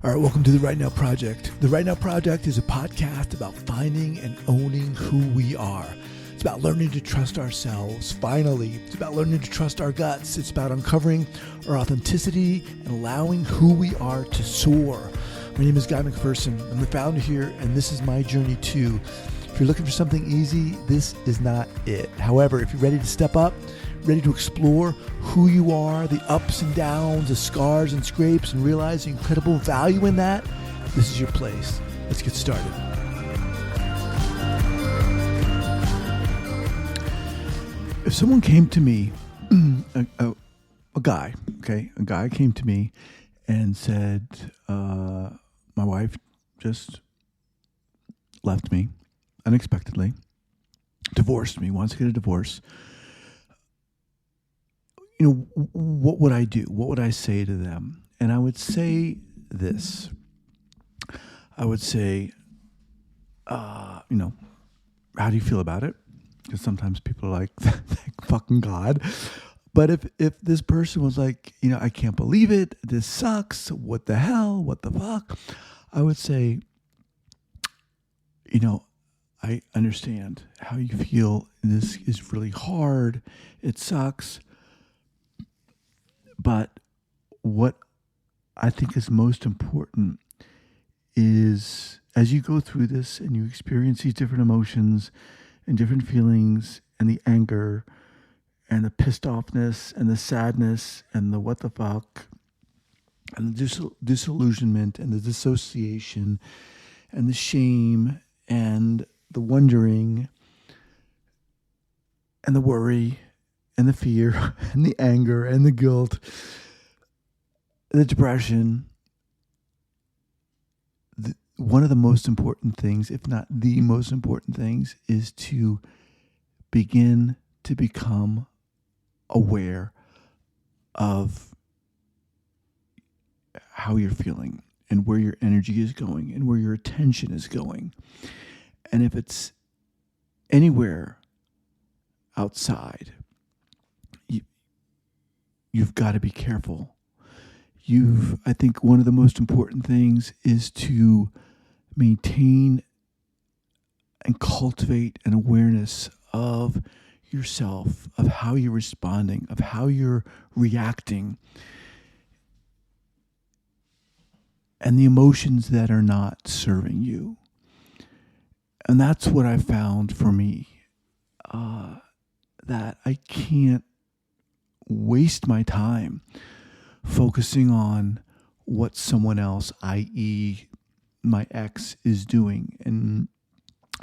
All right, welcome to the Right Now Project. The Right Now Project is a podcast about finding and owning who we are. It's about learning to trust ourselves, finally. It's about learning to trust our guts. It's about uncovering our authenticity and allowing who we are to soar. My name is Guy McPherson. I'm the founder here, and this is my journey too. If you're looking for something easy, this is not it. However, if you're ready to step up, ready to explore who you are, the ups and downs, the scars and scrapes, and realize the incredible value in that, this is your place. Let's get started. If someone came to me, a guy came to me and said, my wife just left me unexpectedly, divorced me, wants to get a divorce. You know, what would I do? What would I say to them? And I would say this. I would say, how do you feel about it? Because sometimes people are like, thank fucking God. But if this person was like, I can't believe it. This sucks. What the hell? What the fuck? I would say, I understand how you feel. This is really hard. It sucks. But what I think is most important is as you go through this and you experience these different emotions and different feelings and the anger and the pissed offness and the sadness and the what the fuck and the disillusionment and the dissociation and the shame and the wondering and the worry and the fear and the anger and the guilt, the depression. One of the most important things, if not the most important things, is to begin to become aware of how you're feeling and where your energy is going and where your attention is going. And if it's anywhere outside, you've got to be careful. I think one of the most important things is to maintain and cultivate an awareness of yourself, of how you're responding, of how you're reacting, and the emotions that are not serving you. And that's what I found for me, that I can't waste my time focusing on what someone else, i.e. my ex, is doing. And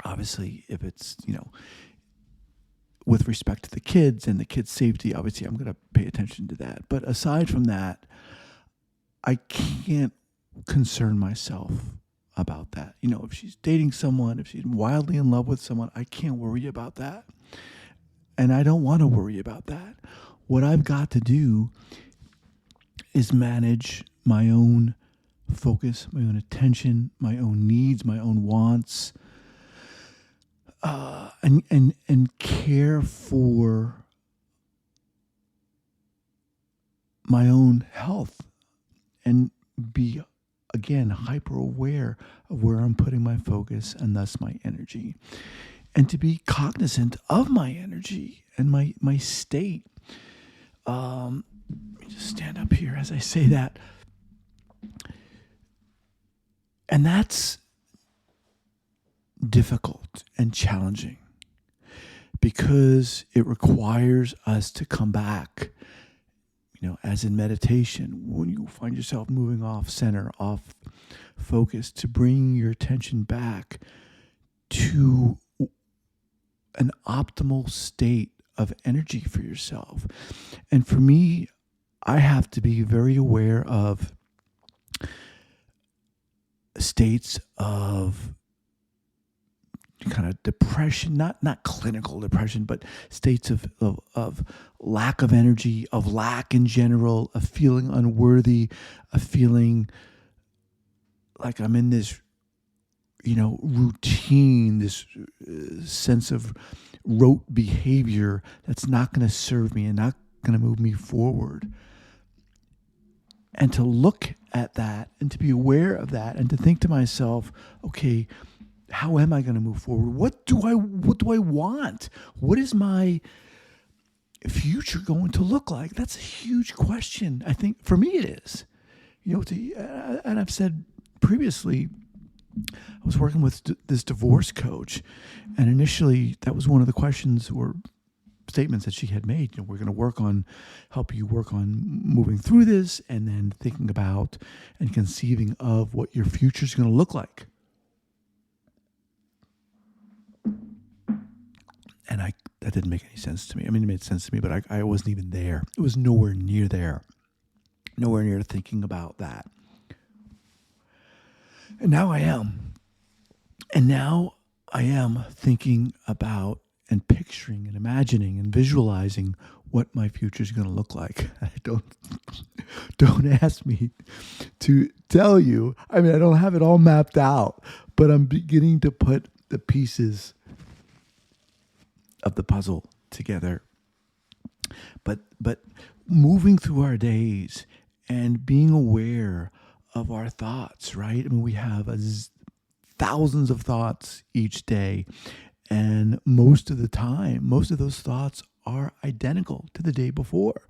obviously, if it's, with respect to the kids and the kids' safety, obviously I'm going to pay attention to that. But aside from that, I can't concern myself about that. If she's dating someone, if she's wildly in love with someone, I can't worry about that. And I don't want to worry about that. What I've got to do is manage my own focus, my own attention, my own needs, my own wants, and care for my own health and be, again, hyper aware of where I'm putting my focus and thus my energy, and to be cognizant of my energy and my state. Let me just stand up here as I say that. And that's difficult and challenging because it requires us to come back, as in meditation, when you find yourself moving off center, off focus, to bring your attention back to an optimal state of energy for yourself. And for me, I have to be very aware of states of kind of depression, not clinical depression, but states of lack of energy, of lack in general, of feeling unworthy, of feeling like I'm in this, routine, this sense of rote behavior that's not going to serve me and not going to move me forward. and to look at that and to be aware of that and to think to myself, okay, how am I going to move forward? What do I want? What is my future going to look like? That's a huge question. I think for me it is. And I've said previously, I was working with this divorce coach, and initially that was one of the questions or statements that she had made. We're going to help you work on moving through this, and then thinking about and conceiving of what your future is going to look like. And that didn't make any sense to me. I mean, it made sense to me, but I wasn't even there. It was nowhere near there. Nowhere near thinking about that. And now I am. And now I am thinking about and picturing and imagining and visualizing what my future is going to look like. Don't ask me to tell you. I mean, I don't have it all mapped out, but I'm beginning to put the pieces of the puzzle together. But moving through our days and being aware of our thoughts, right? I mean, we have thousands of thoughts each day, and most of those thoughts are identical to the day before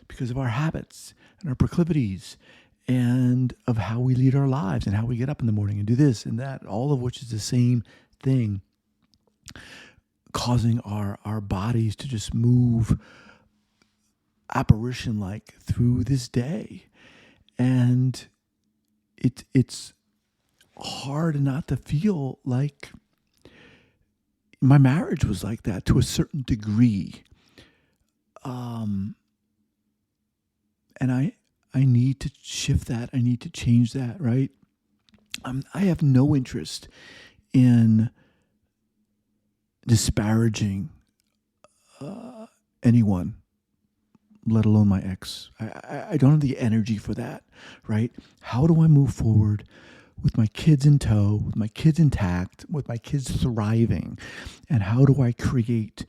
because of our habits and our proclivities and of how we lead our lives and how we get up in the morning and do this and that, all of which is the same thing, causing our bodies to just move apparition-like through this day. And it's hard not to feel like my marriage was like that to a certain degree. And I need to shift that. I need to change that, right? I have no interest in disparaging anyone, let alone my ex. I don't have the energy for that, right? How do I move forward with my kids in tow, with my kids intact, with my kids thriving? And how do I create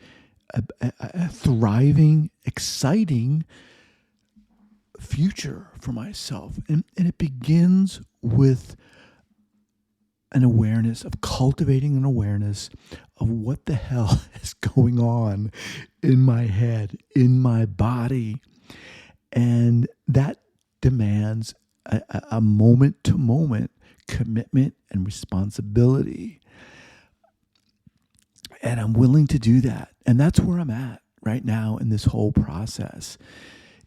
a thriving, exciting future for myself? And it begins with an awareness of cultivating an awareness of what the hell is going on in my head, in my body. And that demands a moment-to-moment commitment and responsibility. And I'm willing to do that. And that's where I'm at right now in this whole process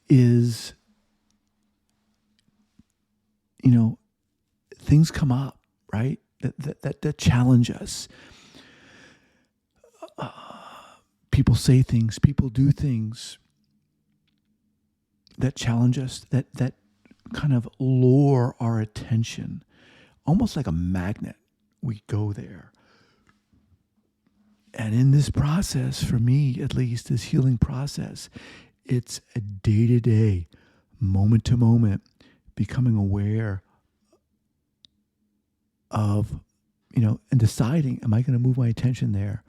is, things come up, right? That challenge us. People say things, people do things that challenge us, that kind of lure our attention, almost like a magnet. We go there. And in this process, for me at least, this healing process, it's a day-to-day, moment-to-moment, becoming aware of, and deciding, am I going to move my attention there?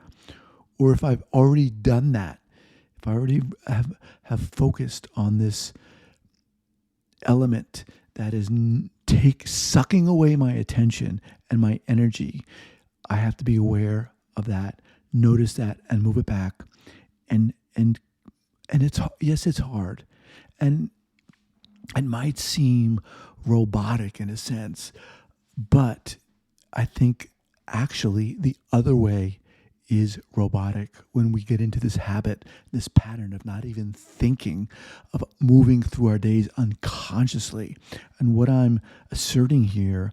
Or if I've already done that, if I already have focused on this element that is sucking away my attention and my energy, I have to be aware of that, notice that, and move it back. And it's hard, and it might seem robotic in a sense, but I think actually the other way is robotic when we get into this habit, this pattern of not even thinking, of moving through our days unconsciously. And what I'm asserting here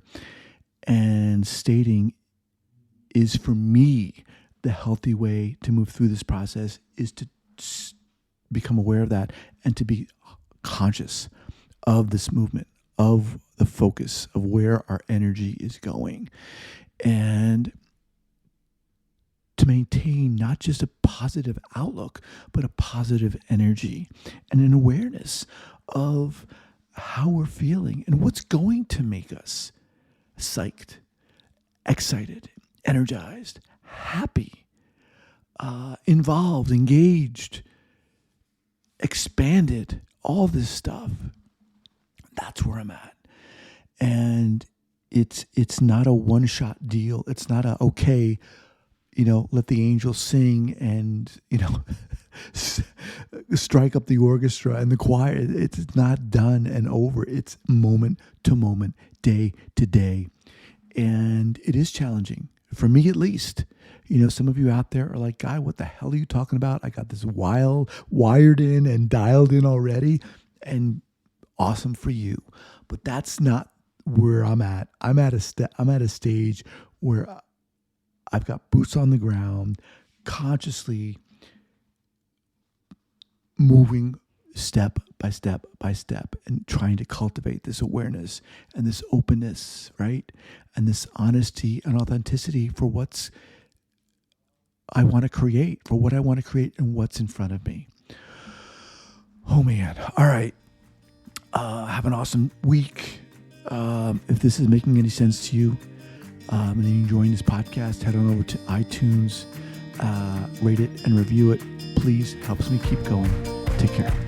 and stating is, for me, the healthy way to move through this process is to become aware of that and to be conscious of this movement, of the focus of where our energy is going, and to maintain not just a positive outlook, but a positive energy and an awareness of how we're feeling and what's going to make us psyched, excited, energized, happy, involved, engaged, expanded, all this stuff. That's where I'm at. And it's not a one-shot deal. It's not a, okay, let the angels sing and, strike up the orchestra and the choir. It's not done and over. It's moment to moment, day to day. And it is challenging, for me at least. Some of you out there are like, Guy, what the hell are you talking about? I got this wired in and dialed in already. And awesome for you. But that's not where I'm at. I'm at a stage where I've got boots on the ground, consciously moving step by step by step and trying to cultivate this awareness and this openness, right? And this honesty and authenticity for what I want to create and what's in front of me. Oh man. All right. Have an awesome week. If this is making any sense to you, and you're enjoying this podcast, head on over to iTunes, rate it and review it. Please, helps me keep going. Take care.